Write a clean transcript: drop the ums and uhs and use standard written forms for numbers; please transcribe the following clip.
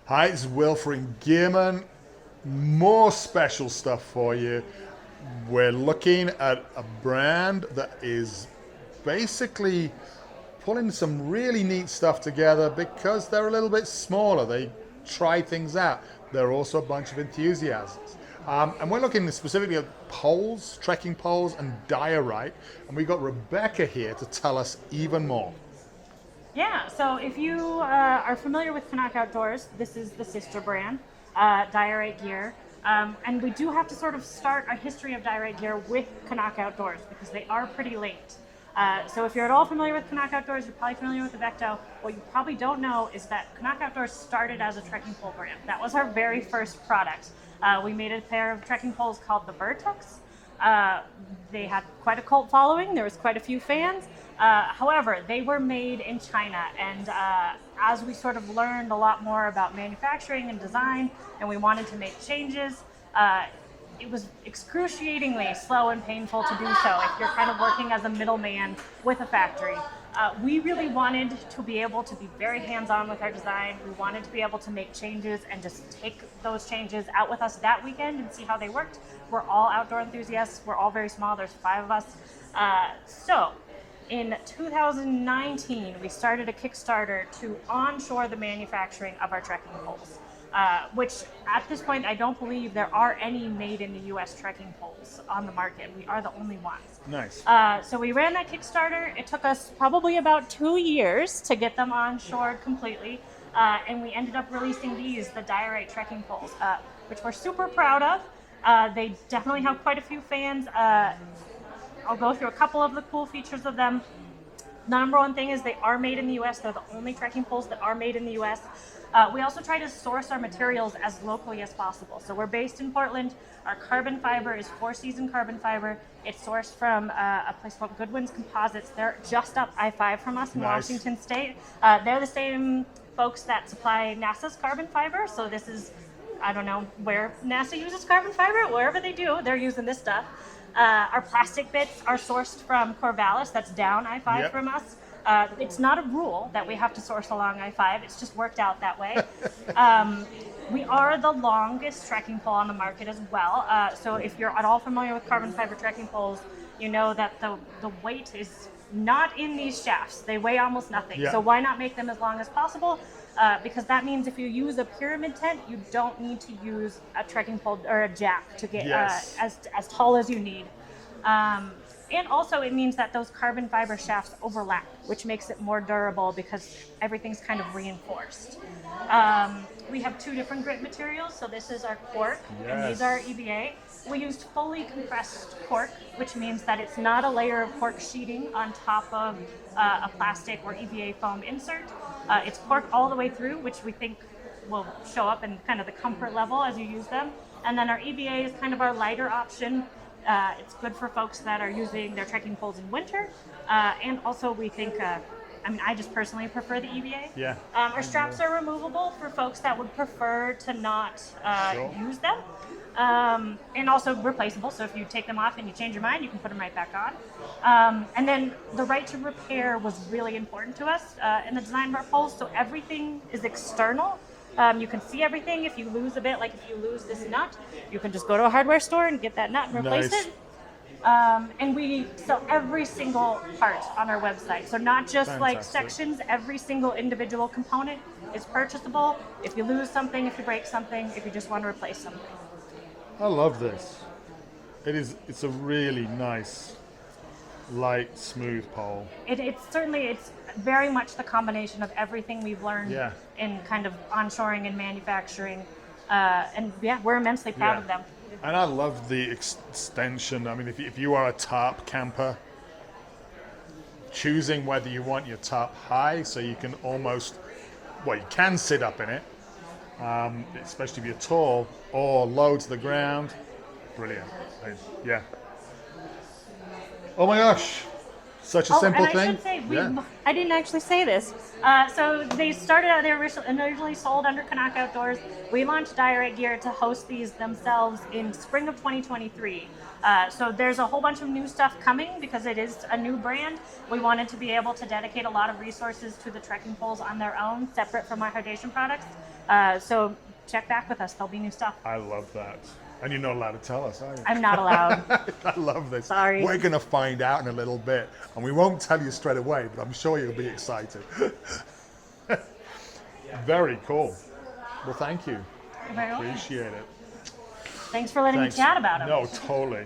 Hi, it's Will for Engearment. More special stuff for you. We're looking at a brand that is basically pulling some really neat stuff together because they're a little bit smaller. They try things out. They're also a bunch of enthusiasts. And we're looking specifically at poles, trekking poles, and diorite. And we've got Rebecca here to tell us even more. Yeah, so if you are familiar with Cnoc Outdoors, this is the sister brand, Diorite Gear. And we do have to sort of start a history of Diorite Gear with Cnoc Outdoors because they are pretty late. So if you're at all familiar with Cnoc Outdoors, you're probably familiar with the Vecto. What you probably don't know is that Cnoc Outdoors started as a trekking pole brand. That was our very first product. We made a pair of trekking poles called the Vertex. They had quite a cult following. There was quite a few fans. However, they were made in China, and as we sort of learned a lot more about manufacturing and design, and we wanted to make changes, it was excruciatingly slow and painful to do so if you're kind of working as a middleman with a factory. We really wanted to be able to be very hands-on with our design. We wanted to be able to make changes and just take those changes out with us that weekend and see how they worked. We're all outdoor enthusiasts. We're all very small. There's 5 of us. So in 2019, we started a Kickstarter to onshore the manufacturing of our trekking poles. Which at this point, I don't believe there are any made in the US trekking poles on the market. We are the only ones. Nice. So we ran that Kickstarter. It took us probably about 2 years to get them onshored completely. And we ended up releasing these, the Diorite trekking poles, which we're super proud of. They definitely have quite a few fans. I'll go through a couple of the cool features of them. The number one thing is they are made in the US. They're the only trekking poles that are made in the US. We also try to source our materials as locally as possible. So we're based in Portland. Our carbon fiber is 4-season carbon fiber. It's sourced from a place called Goodwin's Composites. They're just up I-5 from us in Washington State. They're the same folks that supply NASA's carbon fiber. So this is, I don't know where NASA uses carbon fiber. Wherever they do, they're using this stuff. Our plastic bits are sourced from Corvallis. That's down I-5 from us. It's not a rule that we have to source along I-5. It's just worked out that way. We are the longest trekking pole on the market as well. So if you're at all familiar with carbon fiber trekking poles, you know that the weight is not in these shafts. They weigh almost nothing. Yeah. So why not make them as long as possible? Because that means if you use a pyramid tent, you don't need to use a trekking pole or a jack to get as tall as you need. And also it means that those carbon fiber shafts overlap, which makes it more durable because everything's kind of reinforced. We have 2 different grit materials. So this is our cork and these are EVA. We used fully compressed cork, which means that it's not a layer of cork sheeting on top of a plastic or EVA foam insert. It's cork all the way through, which we think will show up in kind of the comfort level as you use them. And then our EVA is kind of our lighter option. It's good for folks that are using their trekking poles in winter. And also we think, I just personally prefer the EVA. Yeah. Our straps are removable for folks that would prefer to not use them. And also replaceable, so if you take them off and you change your mind, you can put them right back on. And then the right to repair was really important to us in the design of our poles, so everything is external. You can see everything. If you lose a bit, like if you lose this nut, you can just go to a hardware store and get that nut and replace it. And we sell every single part on our website. So not just like sections, every single individual component is purchasable. If you lose something, if you break something, if you just want to replace something. I love this. It's a really nice, light, smooth pole. It's very much the combination of everything we've learned in kind of onshoring and manufacturing. And we're immensely proud of them. And I love the extension. I mean, if you are a tarp camper, choosing whether you want your tarp high so you can you can sit up in it, especially if you're tall, or low to the ground. Brilliant. Oh my gosh. Such a simple and thing. I should say, Yeah. I didn't actually say this. So they started out, they were originally sold under Cnoc Outdoors. We launched Diorite gear to host these themselves in spring of 2023. So there's a whole bunch of new stuff coming because it is a new brand. We wanted to be able to dedicate a lot of resources to the trekking poles on their own, separate from our hydration products. So check back with us. There'll be new stuff. I love that. And you're not allowed to tell us, are you? I'm not allowed. I love this. Sorry. We're going to find out in a little bit. And we won't tell you straight away, but I'm sure you'll be excited. Very cool. Well, thank you. You're very welcome. Appreciate it. Thanks for letting Thanks. me chat about it. No, totally.